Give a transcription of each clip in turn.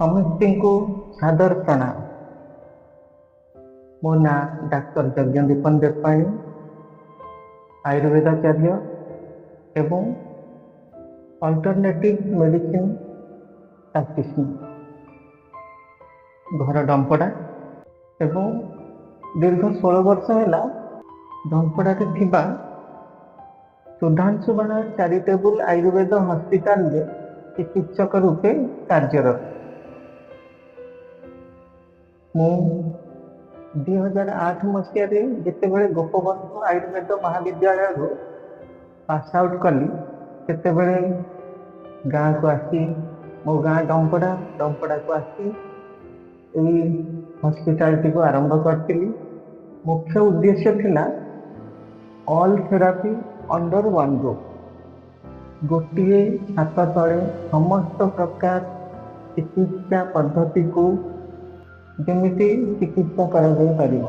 ସମସ୍ତଙ୍କୁ ସାଦର ପ୍ରଣାମ। ମୋ ନାଁ ଡାକ୍ତର ଯଜ୍ଞଦୀପନ ଦେବପାଣି, ଆୟୁର୍ବେଦାଚାର୍ଯ୍ୟ ଏବଂ ଅଲ୍ଟରନେଟିଭ୍ ମେଡିସିନ୍ ପ୍ରାକ୍ଟିସନର। ଘର ଡମ୍ପଡ଼ା ଏବଂ ଦୀର୍ଘ 16 ବର୍ଷ ହେଲା ଡମ୍ପଡ଼ାରେ ଥିବା ସୁଧାଂଶୁ ବାଣା ଚାରିଟେବୁଲ ଆୟୁର୍ବେଦ ହସ୍ପିଟାଲରେ ଚିକିତ୍ସକ ରୂପେ କାର୍ଯ୍ୟରତ। ମୁଁ 2008 ମସିହାରେ ଯେତେବେଳେ ଗୋପବନ୍ଧୁ ଆୟୁର୍ବେଦ ମହାବିଦ୍ୟାଳୟରୁ ପାସ୍ ଆଉଟ୍ କଲି, ସେତେବେଳେ ଗାଁକୁ ଆସି, ମୋ ଗାଁ ଡମ୍ପଡ଼ାକୁ ଆସି ଏହି ହସ୍ପିଟାଲଟିକୁ ଆରମ୍ଭ କରିଥିଲି। ମୁଖ୍ୟ ଉଦ୍ଦେଶ୍ୟ ଥିଲା all therapy under one roof, ଗୋଟିଏ ଛାତ ତଳେ ସମସ୍ତ ପ୍ରକାର ଚିକିତ୍ସା ପଦ୍ଧତିକୁ ଯେମିତି ଚିକିତ୍ସା କରାଯାଇପାରିବ,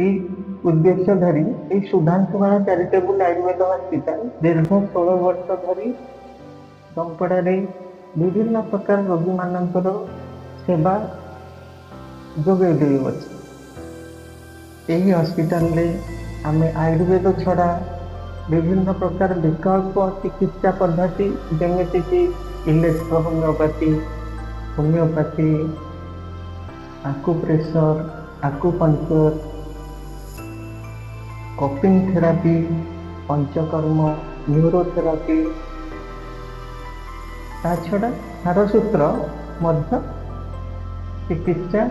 ଏହି ଉଦ୍ଦେଶ୍ୟ ଧରି ଏହି ସୁଧାଂଶୁ ବାଣା ଚାରିଟେବୁଲ ଆୟୁର୍ବେଦ ହସ୍ପିଟାଲ ଦୀର୍ଘ 16 ବର୍ଷ ଧରି ଡମ୍ପଡ଼ାରେ ବିଭିନ୍ନ ପ୍ରକାର ରୋଗୀମାନଙ୍କର ସେବା ଯୋଗାଇ ଦେଉଅଛି। ଏହି ହସ୍ପିଟାଲରେ ଆମେ ଆୟୁର୍ବେଦ ଛଡ଼ା ବିଭିନ୍ନ ପ୍ରକାର ବିକଳ୍ପ ଚିକିତ୍ସା ପଦ୍ଧତି ଯେମିତିକି ଇଲେକ୍ଟ୍ରୋ ହୋମିଓପାଥି, ଆକୁପ୍ରେସର, ଆକୁପଙ୍କ୍ଚର, କପିଂ ଥେରାପି, ପଞ୍ଚକର୍ମ, ନ୍ୟୁରୋଥେରାପି, ତା ଛଡ଼ା ସାରସୂତ୍ର ମଧ୍ୟ ଚିକିତ୍ସା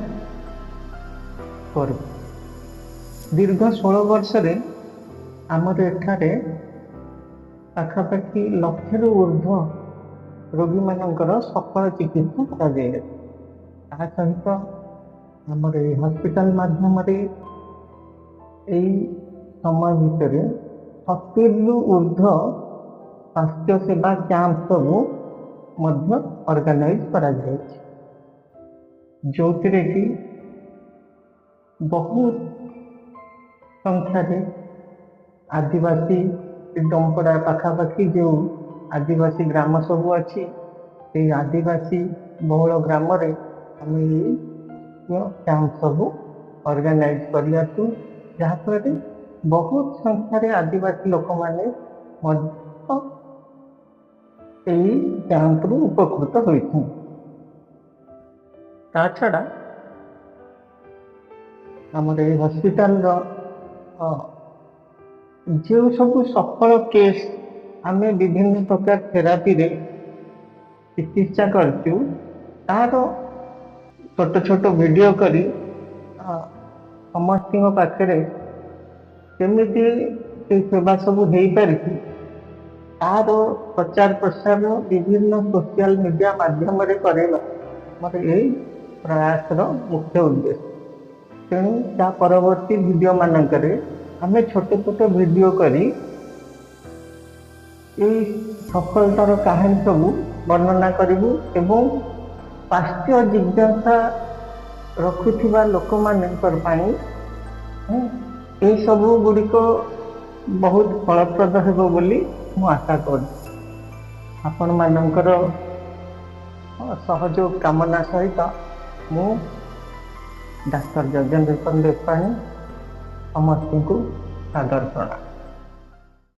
କରୁ। ଦୀର୍ଘ 16 ବର୍ଷରେ ଆମର ଏଠାରେ ପାଖାପାଖି 1,00,000ରୁ ଉର୍ଦ୍ଧ୍ୱ ରୋଗୀମାନଙ୍କର ସଫଳ ଚିକିତ୍ସା କରାଯାଇଅଛି। ତା ସହିତ ଆମର ଏହି ହସ୍ପିଟାଲ ମାଧ୍ୟମରେ ଏହି ସମୟ ଭିତରେ 70ରୁ ଉର୍ଦ୍ଧ୍ୱ ସ୍ୱାସ୍ଥ୍ୟ ସେବା କ୍ୟାମ୍ପ ସବୁ ମଧ୍ୟ ଅର୍ଗାନାଇଜ କରାଯାଇଛି, ଯେଉଁଥିରେ କି ବହୁତ ସଂଖ୍ୟାରେ ଆଦିବାସୀ, ଡମ୍ପଡ଼ା ପାଖାପାଖି ଯେଉଁ ଆଦିବାସୀ ଗ୍ରାମ ସବୁ ଅଛି, ସେଇ ଆଦିବାସୀ ବହୁଳ ଗ୍ରାମରେ ଆମେ ଏହି କ୍ୟାମ୍ପ ସବୁ ଅର୍ଗାନାଇଜ କରିଆସୁ, ଯାହାଫଳରେ ବହୁତ ସଂଖ୍ୟାରେ ଆଦିବାସୀ ଲୋକମାନେ ମଧ୍ୟ ଏହି କ୍ୟାମ୍ପରୁ ଉପକୃତ ହୋଇଥାନ୍ତି। ତା ଛଡ଼ା ଆମର ଏହି ହସ୍ପିଟାଲର ଯେଉଁ ସବୁ ସଫଳ କେସ୍ ଆମେ ବିଭିନ୍ନ ପ୍ରକାର ଥେରାପିରେ ଚିକିତ୍ସା କରିଛୁ, ତାର ଛୋଟ ଛୋଟ ଭିଡ଼ିଓ କରି ସମସ୍ତଙ୍କ ପାଖରେ କେମିତି ସେ ସେବା ସବୁ ହେଇପାରିଛି ତାର ପ୍ରଚାର ପ୍ରସାର ବିଭିନ୍ନ ସୋସିଆଲ ମିଡ଼ିଆ ମାଧ୍ୟମରେ କରାଇବା ଆମର ଏହି ପ୍ରୟାସର ମୁଖ୍ୟ ଉଦ୍ଦେଶ୍ୟ। ତେଣୁ ତା ପରବର୍ତ୍ତୀ ଭିଡ଼ିଓ ମାନଙ୍କରେ ଆମେ ଛୋଟ ଛୋଟ ଭିଡ଼ିଓ କରି ଏହି ସଫଳତାର କାହାଣୀ ସବୁ ବର୍ଣ୍ଣନା କରିବୁ ଏବଂ ସ୍ୱାସ୍ଥ୍ୟ ଜିଜ୍ଞାସା ରଖୁଥିବା ଲୋକମାନଙ୍କର ପାଇଁ ଏହିସବୁ ଗୁଡ଼ିକ ବହୁତ ଫଳପ୍ରଦ ହେବ ବୋଲି ମୁଁ ଆଶା କରୁଛି। ଆପଣମାନଙ୍କର ସହଯୋଗ କାମନା ସହିତ ମୁଁ ଡାକ୍ତର ଯଜ୍ଞଦୀପନ ଦେବପାଣି ସମସ୍ତଙ୍କୁ ସାଦର ପ୍ରଣାମ।